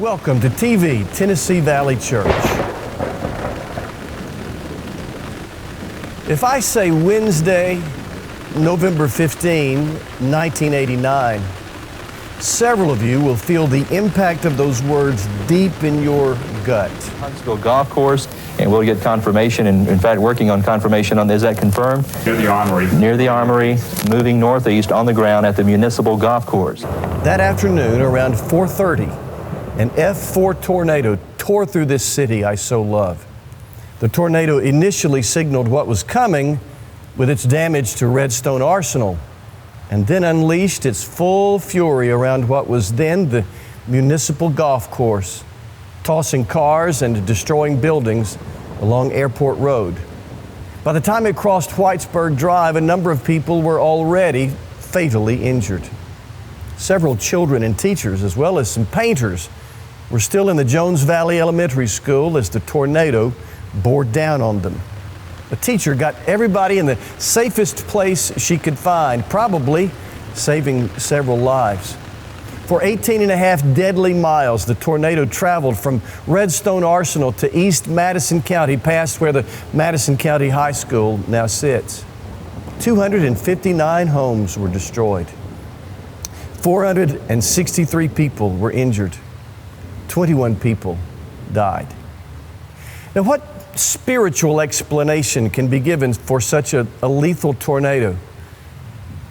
Welcome to TV, Tennessee Valley Church. If I say Wednesday, November 15, 1989, several of you will feel the impact of those words deep in your gut. Huntsville Golf Course, and we'll get confirmation, and in fact working on confirmation on, is that confirmed? Near the Armory. Near the Armory, moving northeast on the ground at the Municipal Golf Course. That afternoon, around 4:30, an F4 tornado tore through this city I so love. The tornado initially signaled what was coming with its damage to Redstone Arsenal, and then unleashed its full fury around what was then the Municipal Golf Course, tossing cars and destroying buildings along Airport Road. By the time it crossed Whitesburg Drive, a number of people were already fatally injured. Several children and teachers, as well as some painters, were still in the Jones Valley Elementary School as the tornado bore down on them. A teacher got everybody in the safest place she could find, probably saving several lives. For 18 and a half deadly miles, the tornado traveled from Redstone Arsenal to East Madison County, past where the Madison County High School now sits. 259 homes were destroyed. 463 people were injured. 21 people died. Now, what spiritual explanation can be given for such a lethal tornado?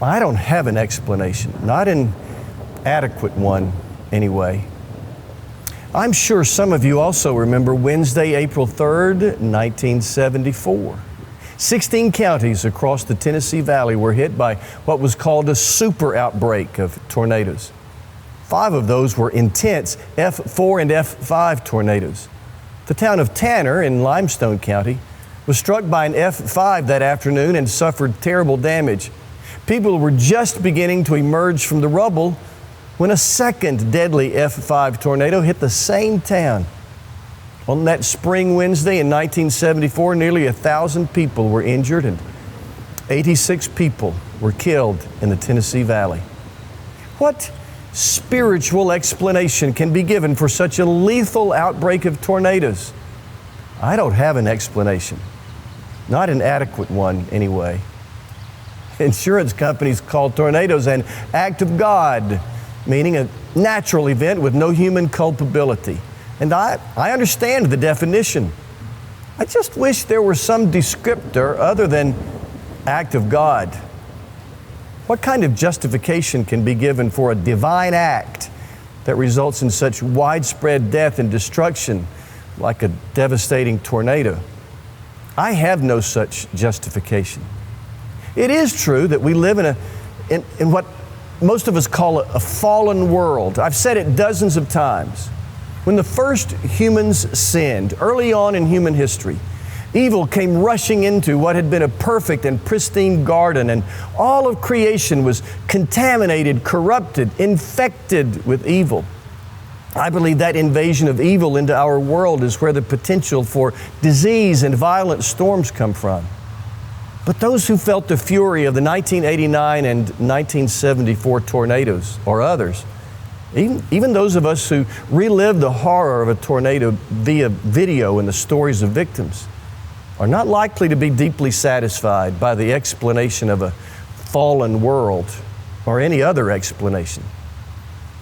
I don't have an explanation, not an adequate one anyway. I'm sure some of you also remember Wednesday, April 3rd, 1974. 16 counties across the Tennessee Valley were hit by what was called a super outbreak of tornadoes. 5 of those were intense F4 and F5 tornadoes. The town of Tanner in Limestone County was struck by an F5 that afternoon and suffered terrible damage. People were just beginning to emerge from the rubble when a second deadly F5 tornado hit the same town. On that spring Wednesday in 1974, nearly 1,000 people were injured and 86 people were killed in the Tennessee Valley. What spiritual explanation can be given for such a lethal outbreak of tornadoes? I don't have an explanation, not an adequate one anyway. Insurance companies call tornadoes an act of God, meaning a natural event with no human culpability. And I understand the definition. I just wish there were some descriptor other than act of God. What kind of justification can be given for a divine act that results in such widespread death and destruction like a devastating tornado? I have no such justification. It is true that we live in what most of us call a fallen world. I've said it dozens of times. When the first humans sinned, early on in human history, evil came rushing into what had been a perfect and pristine garden, and all of creation was contaminated, corrupted, infected with evil. I believe that invasion of evil into our world is where the potential for disease and violent storms come from. But those who felt the fury of the 1989 and 1974 tornadoes, or others, even those of us who relive the horror of a tornado via video and the stories of victims, are not likely to be deeply satisfied by the explanation of a fallen world or any other explanation.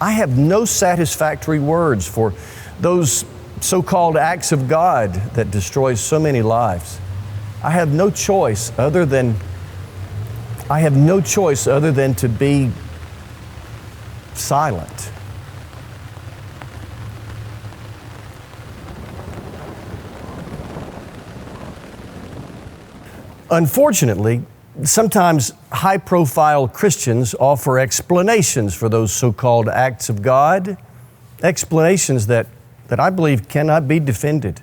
I have no satisfactory words for those so-called acts of God that destroy so many lives. I have no choice other than to be silent. Unfortunately, sometimes high-profile Christians offer explanations for those so-called acts of God, explanations that I believe cannot be defended.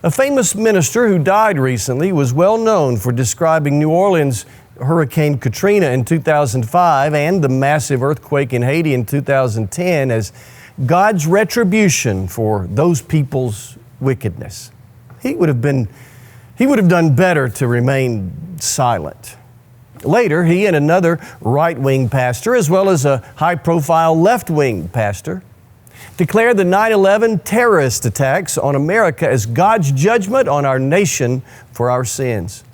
A famous minister who died recently was well known for describing New Orleans Hurricane Katrina in 2005 and the massive earthquake in Haiti in 2010 as God's retribution for those people's wickedness. He would have done better to remain silent. Later, he and another right-wing pastor, as well as a high-profile left-wing pastor, declared the 9/11 terrorist attacks on America as God's judgment on our nation for our sins.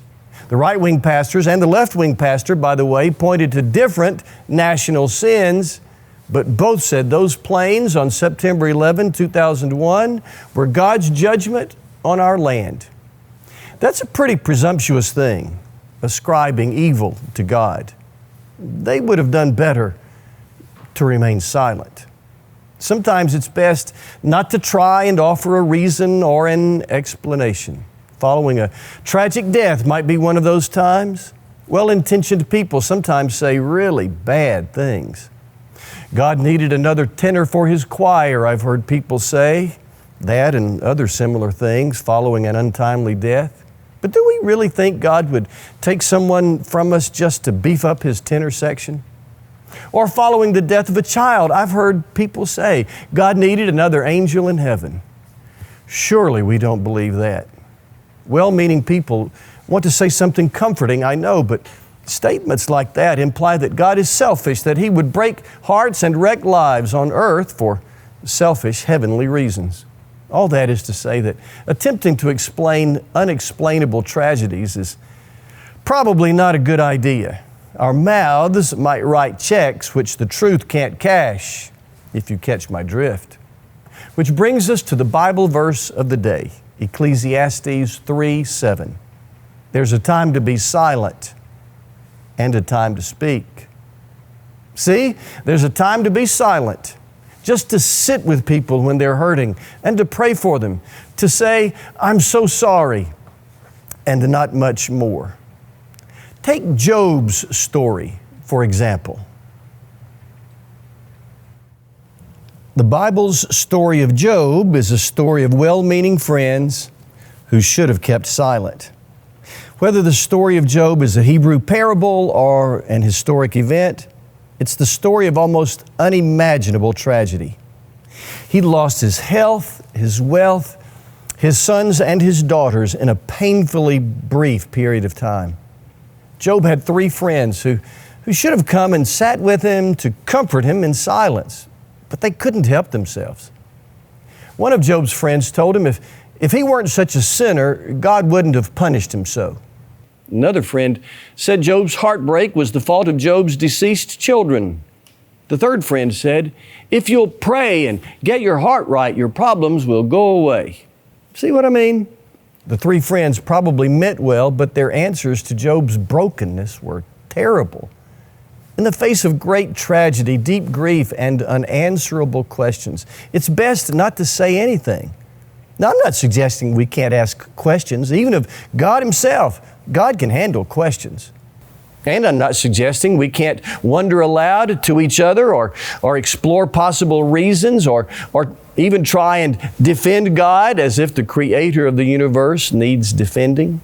The right-wing pastors and the left-wing pastor, by the way, pointed to different national sins, but both said those planes on September 11, 2001 were God's judgment on our land. That's a pretty presumptuous thing, ascribing evil to God. They would have done better to remain silent. Sometimes it's best not to try and offer a reason or an explanation. Following a tragic death might be one of those times. Well-intentioned people sometimes say really bad things. God needed another tenor for His choir, I've heard people say. That and other similar things following an untimely death. But do we really think God would take someone from us just to beef up His tenor section? Or following the death of a child, I've heard people say God needed another angel in heaven. Surely we don't believe that. Well-meaning people want to say something comforting, I know, but statements like that imply that God is selfish, that He would break hearts and wreck lives on earth for selfish heavenly reasons. All that is to say that attempting to explain unexplainable tragedies is probably not a good idea. Our mouths might write checks which the truth can't cash, if you catch my drift. Which brings us to the Bible verse of the day, Ecclesiastes 3:7. There's a time to be silent and a time to speak. See, there's a time to be silent, just to sit with people when they're hurting and to pray for them, to say, I'm so sorry, and not much more. Take Job's story, for example. The Bible's story of Job is a story of well-meaning friends who should have kept silent. Whether the story of Job is a Hebrew parable or an historic event, it's the story of almost unimaginable tragedy. He lost his health, his wealth, his sons and his daughters in a painfully brief period of time. Job had 3 friends who should have come and sat with him to comfort him in silence, but they couldn't help themselves. One of Job's friends told him if he weren't such a sinner, God wouldn't have punished him so. Another friend said Job's heartbreak was the fault of Job's deceased children. The third friend said, if you'll pray and get your heart right, your problems will go away. See what I mean? The 3 friends probably meant well, but their answers to Job's brokenness were terrible. In the face of great tragedy, deep grief, and unanswerable questions, it's best not to say anything. Now, I'm not suggesting we can't ask questions. Even of God Himself, God can handle questions. And I'm not suggesting we can't wonder aloud to each other or explore possible reasons or even try and defend God as if the Creator of the universe needs defending.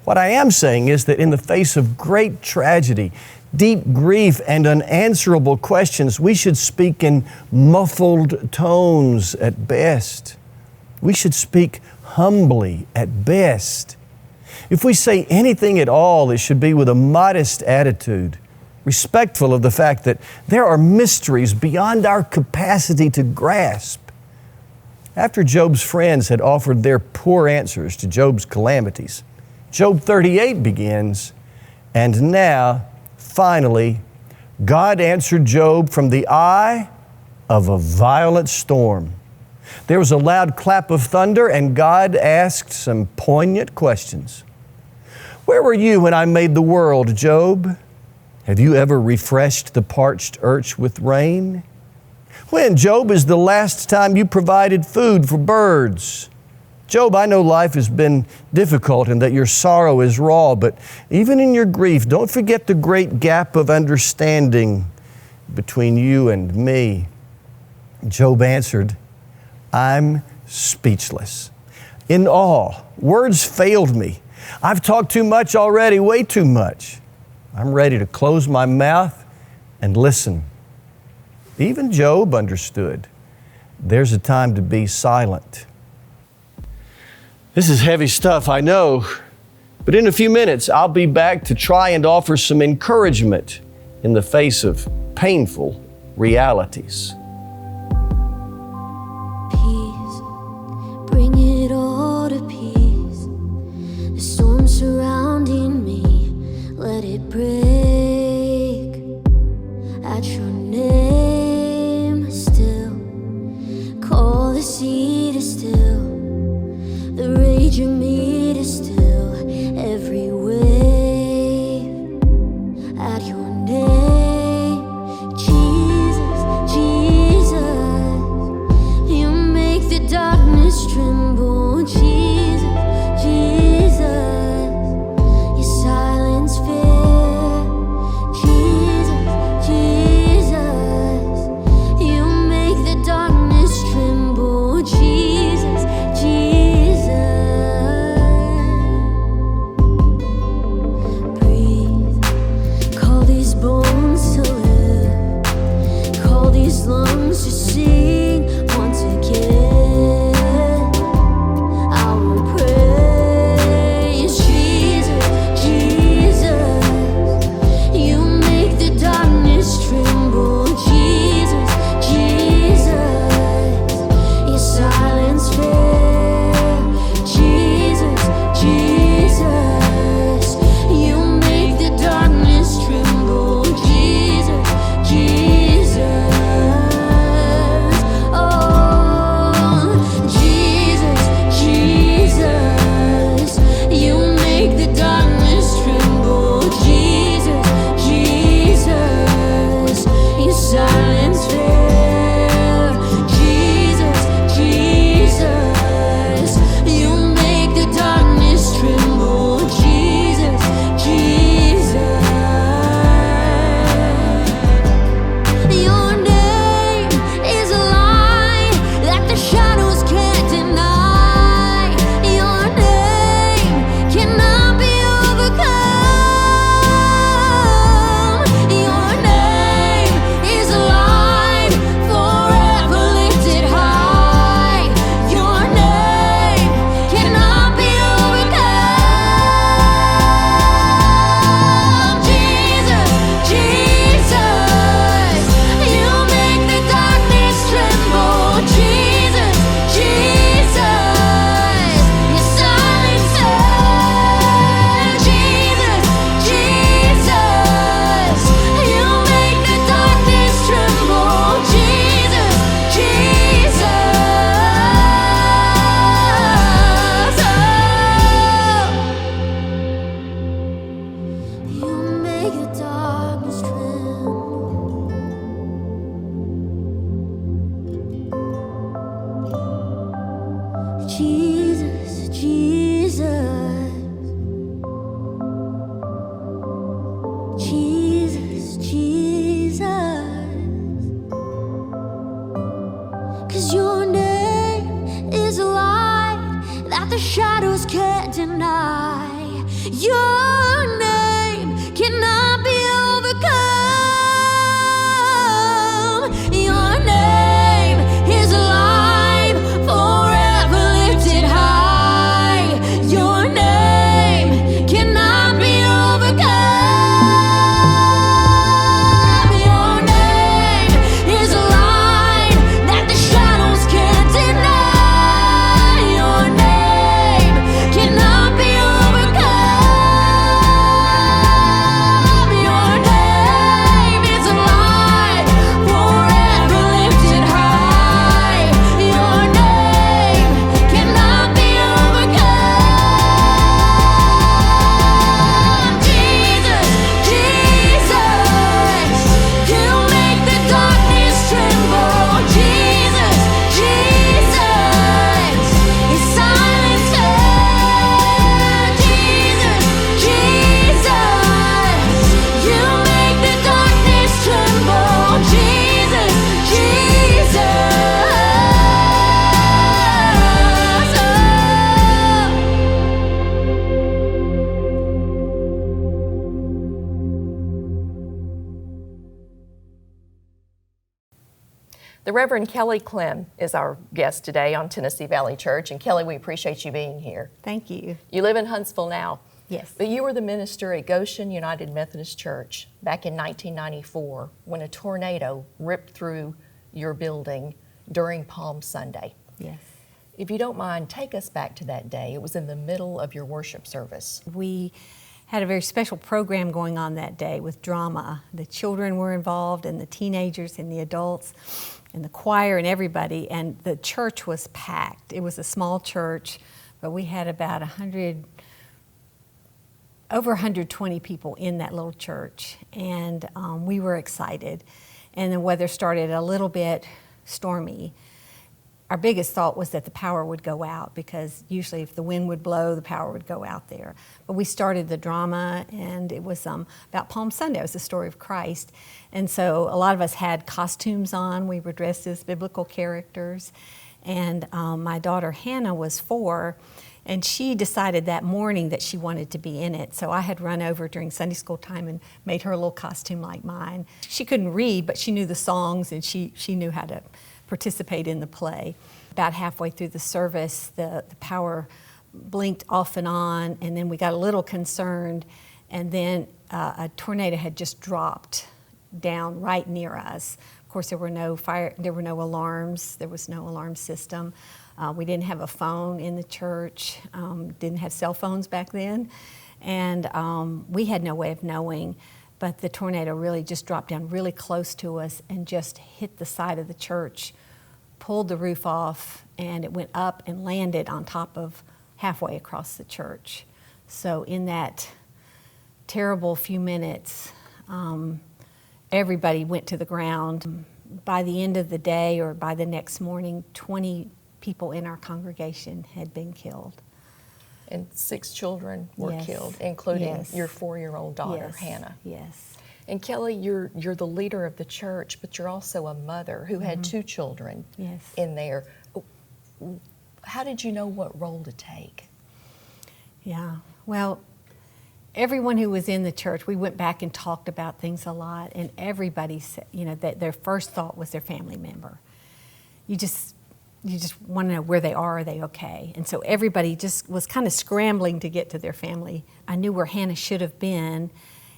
What I am saying is that in the face of great tragedy, deep grief, and unanswerable questions, we should speak in muffled tones at best. We should speak humbly at best. If we say anything at all, it should be with a modest attitude, respectful of the fact that there are mysteries beyond our capacity to grasp. After Job's friends had offered their poor answers to Job's calamities, Job 38 begins, and now, finally, God answered Job from the eye of a violent storm. There was a loud clap of thunder, and God asked some poignant questions. Where were you when I made the world, Job? Have you ever refreshed the parched earth with rain? When, Job, is the last time you provided food for birds? Job, I know life has been difficult and that your sorrow is raw, but even in your grief, don't forget the great gap of understanding between you and me. Job answered, I'm speechless. In awe, words failed me. I've talked too much already, way too much. I'm ready to close my mouth and listen. Even Job understood. There's a time to be silent. This is heavy stuff, I know, but in a few minutes, I'll be back to try and offer some encouragement in the face of painful realities. The Reverend Kelly Clem is our guest today on Tennessee Valley Church. And Kelly, we appreciate you being here. Thank you. You live in Huntsville now. Yes. But you were the minister at Goshen United Methodist Church back in 1994 when a tornado ripped through your building during Palm Sunday. Yes. If you don't mind, take us back to that day. It was in the middle of your worship service. We had a very special program going on that day with drama. The children were involved, and the teenagers and the adults and the choir and everybody, and the church was packed. It was a small church, but we had about over 120 people in that little church, and we were excited. And the weather started a little bit stormy. Our biggest thought was that the power would go out, because usually if the wind would blow, the power would go out there. But we started the drama, and it was about Palm Sunday. It was the story of Christ. And so a lot of us had costumes on. We were dressed as biblical characters. And my daughter Hannah was 4, and she decided that morning that she wanted to be in it. So I had run over during Sunday school time and made her a little costume like mine. She couldn't read, but she knew the songs, and she knew how to participate in the play. About halfway through the service, the power blinked off and on, and then we got a little concerned, and then a tornado had just dropped down right near us. Of course, there were no alarms, there was no alarm system. We didn't have a phone in the church, didn't have cell phones back then, and we had no way of knowing. But the tornado really just dropped down really close to us and just hit the side of the church, pulled the roof off, and it went up and landed on top of halfway across the church. So in that terrible few minutes, everybody went to the ground. By the end of the day, or by the next morning, 20 people in our congregation had been killed. And 6 children were Yes. killed, including Yes. your 4-year-old daughter, Yes. Hannah. Yes. And Kelly, you're the leader of the church, but you're also a mother who had 2 children Yes. in there. How did you know what role to take? Yeah, well, everyone who was in the church, we went back and talked about things a lot, and everybody said, that their first thought was their family member. You just want to know where they are they okay? And so everybody just was kind of scrambling to get to their family. I knew where Hannah should have been,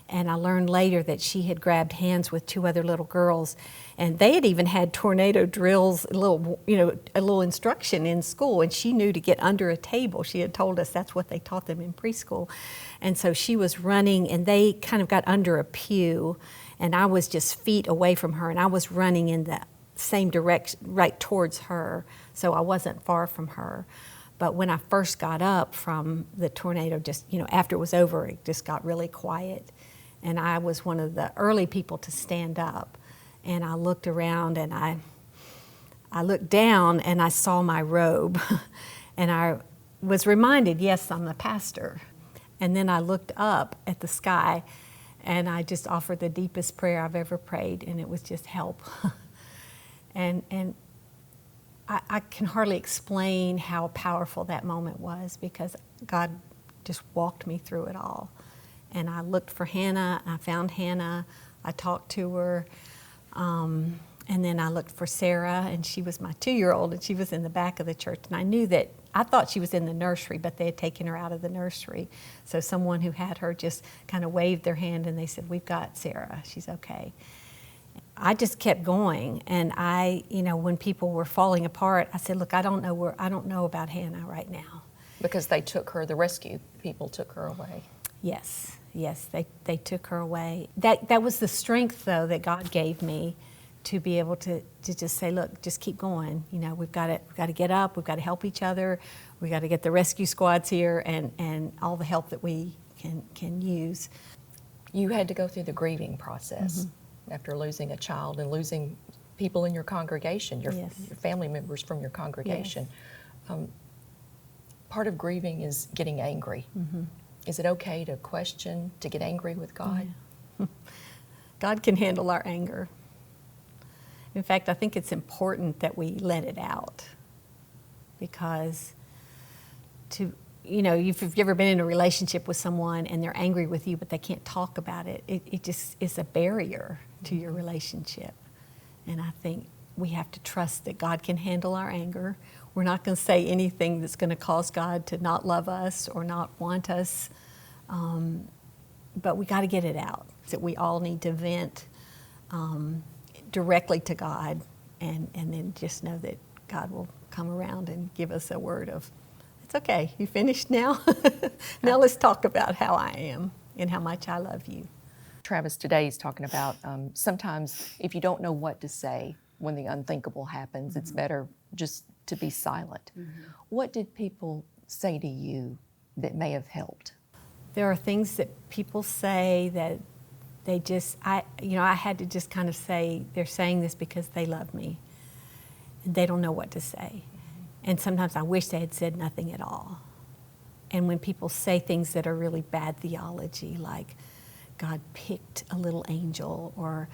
and I learned later that she had grabbed hands with 2 other little girls, and they had even had tornado drills, a little instruction in school, and she knew to get under a table. She had told us that's what they taught them in preschool. And so she was running, and they kind of got under a pew, and I was just feet away from her, and I was running in the same direction, right towards her, so I wasn't far from her. But when I first got up from the tornado, just, after it was over, it just got really quiet. And I was one of the early people to stand up. And I looked around, and I looked down, and I saw my robe. And I was reminded, yes, I'm the pastor. And then I looked up at the sky, and I just offered the deepest prayer I've ever prayed, and it was just help. And I can hardly explain how powerful that moment was, because God just walked me through it all. And I looked for Hannah, I found Hannah, I talked to her, and then I looked for Sarah, and she was my 2-year-old, and she was in the back of the church. And I thought she was in the nursery, but they had taken her out of the nursery. So someone who had her just kind of waved their hand, and they said, "We've got Sarah, she's okay." I just kept going, and when people were falling apart, I said, "Look, I don't know about Hannah right now." Because they took her, the rescue people took her away. Yes, they took her away. That was the strength, though, that God gave me to be able to just say, "Look, just keep going. We've got to get up. We've got to help each other. We've got to get the rescue squads here, and all the help that we can use." You had to go through the grieving process. Mm-hmm. After losing a child and losing people in your congregation, your Yes. family members from your congregation. Part of grieving is getting angry. Mm-hmm. Is it okay to question, to get angry with God? Yeah. God can handle our anger. In fact, I think it's important that we let it out, because if you've ever been in a relationship with someone and they're angry with you but they can't talk about it, it just is a barrier to your relationship. And I think we have to trust that God can handle our anger. We're not going to say anything that's going to cause God to not love us or not want us. But we got to get it out. That we all need to vent directly to God, and then just know that God will come around and give us a word of, it's okay, you finished now? Now let's talk about how I am and how much I love you. Travis today is talking about sometimes if you don't know what to say when the unthinkable happens, it's better just to be silent. What did people say to you that may have helped? There are things that people say that they just, I had to just kind of say, they're saying this because they love me. And they don't know what to say. And sometimes I wish they had said nothing at all. And when people say things that are really bad theology, like God picked a little angel, or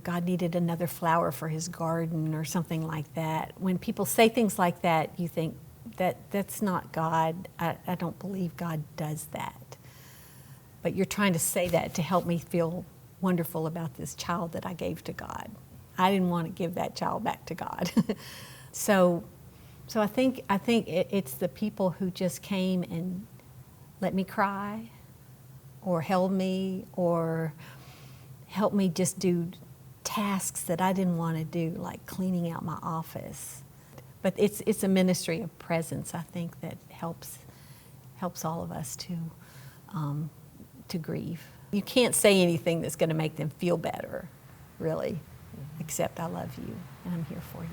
God needed another flower for his garden, or something like that. When people say things like that, you think, that's not God. I don't believe God does that. But you're trying to say that to help me feel wonderful about this child that I gave to God. I didn't want to give that child back to God. So I think it's the people who just came and let me cry, or held me, or helped me just do tasks that I didn't want to do, like cleaning out my office. But it's a ministry of presence, I think, that helps all of us to grieve. You can't say anything that's going to make them feel better, really, except I love you and I'm here for you.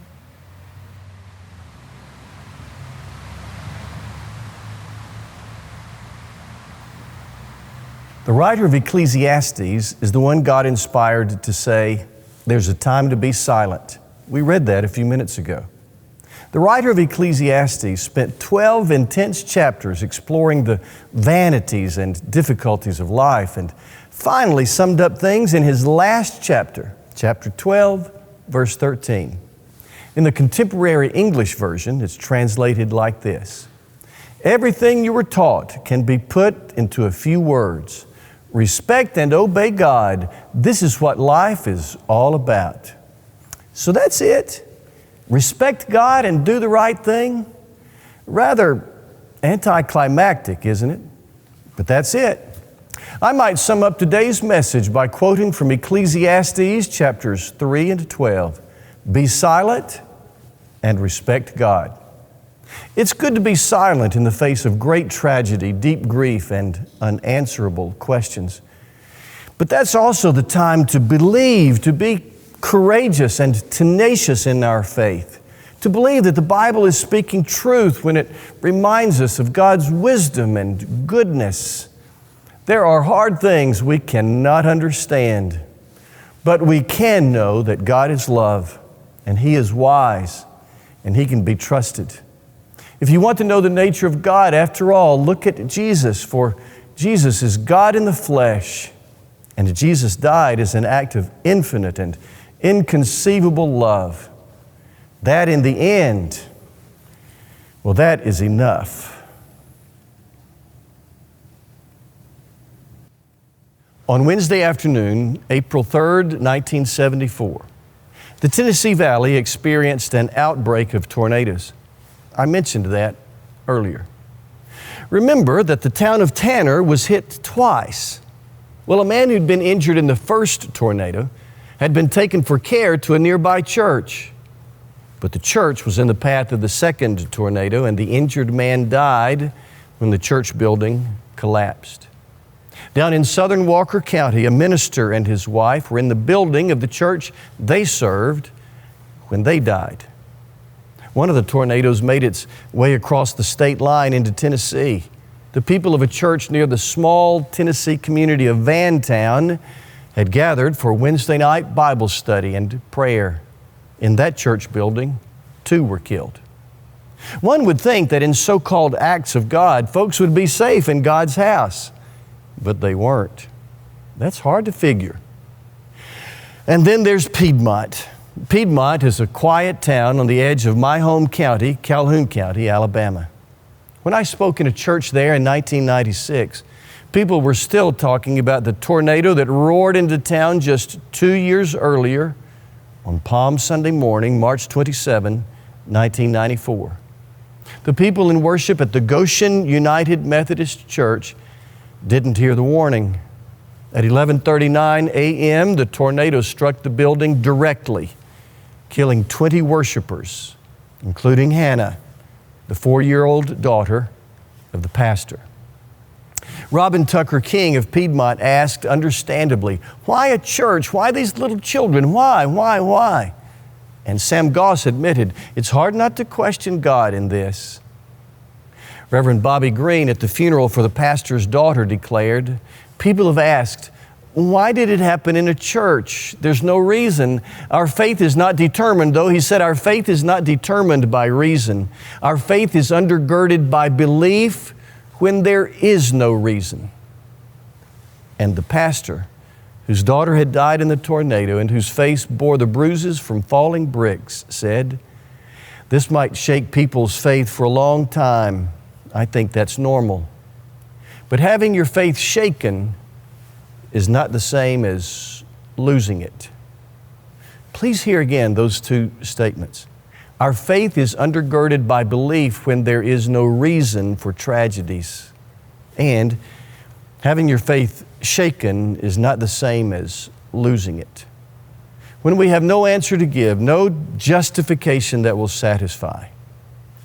The writer of Ecclesiastes is the one God inspired to say, there's a time to be silent. We read that a few minutes ago. The writer of Ecclesiastes spent 12 intense chapters exploring the vanities and difficulties of life, and finally summed up things in his last chapter, chapter 12, verse 13. In the contemporary English version, it's translated like this: everything you were taught can be put into a few words. Respect and obey God. This is what life is all about. So that's it. Respect God and do the right thing. Rather anticlimactic, isn't it? But that's it. I might sum up today's message by quoting from Ecclesiastes chapters 3 and 12. Be silent and respect God. It's good to be silent in the face of great tragedy, deep grief, and unanswerable questions. But that's also the time to believe, to be courageous and tenacious in our faith, to believe that the Bible is speaking truth when it reminds us of God's wisdom and goodness. There are hard things we cannot understand, but we can know that God is love and He is wise and He can be trusted. If you want to know the nature of God, after all, look at Jesus, for Jesus is God in the flesh, and Jesus died as an act of infinite and inconceivable love. That in the end, well, that is enough. On Wednesday afternoon, April 3rd, 1974, the Tennessee Valley experienced an outbreak of tornadoes. I mentioned that earlier. Remember that the town of Tanner was hit twice. Well, a man who'd been injured in the first tornado had been taken for care to a nearby church. But the church was in the path of the second tornado, and the injured man died when the church building collapsed. Down in southern Walker County, a minister and his wife were in the building of the church they served when they died. One of the tornadoes made its way across the state line into Tennessee. The people of a church near the small Tennessee community of Vantown had gathered for Wednesday night Bible study and prayer. In that church building, 2 were killed. One would think that in so-called acts of God, folks would be safe in God's house, but they weren't. That's hard to figure. And then there's Piedmont. Piedmont is a quiet town on the edge of my home county, Calhoun County, Alabama. When I spoke in a church there in 1996, people were still talking about the tornado that roared into town just 2 years earlier, on Palm Sunday morning, March 27, 1994. The people in worship at the Goshen United Methodist Church didn't hear the warning. At 11:39 a.m., the tornado struck the building directly, killing 20 worshipers, including Hannah, the 4-year-old daughter of the pastor. Robin Tucker King of Piedmont asked, understandably, why a church? Why these little children? Why? And Sam Goss admitted, it's hard not to question God in this. Reverend Bobby Green at the funeral for the pastor's daughter declared, people have asked, why did it happen in a church? There's no reason. Our faith is not determined, though. He said, our faith is not determined by reason. Our faith is undergirded by belief when there is no reason. And the pastor, whose daughter had died in the tornado and whose face bore the bruises from falling bricks, said, this might shake people's faith for a long time. I think that's normal. But having your faith shaken is not the same as losing it. Please hear again those two statements. Our faith is undergirded by belief when there is no reason for tragedies. And having your faith shaken is not the same as losing it. When we have no answer to give, no justification that will satisfy,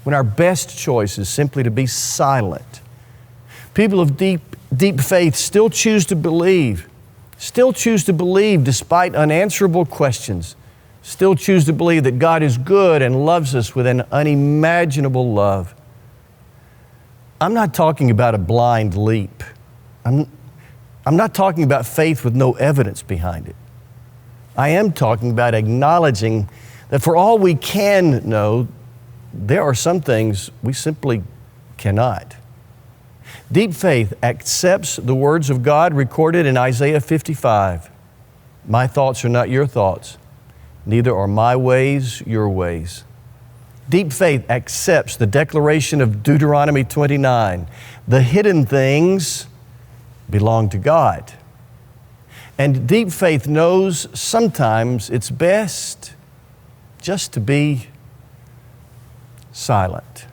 when our best choice is simply to be silent, people of deep faith still choose to believe despite unanswerable questions, still choose to believe that God is good and loves us with an unimaginable love. I'm not talking about a blind leap. I'm not talking about faith with no evidence behind it. I am talking about acknowledging that for all we can know, there are some things we simply cannot. Deep faith accepts the words of God recorded in Isaiah 55. My thoughts are not your thoughts, neither are my ways your ways. Deep faith accepts the declaration of Deuteronomy 29. The hidden things belong to God. And deep faith knows sometimes it's best just to be silent.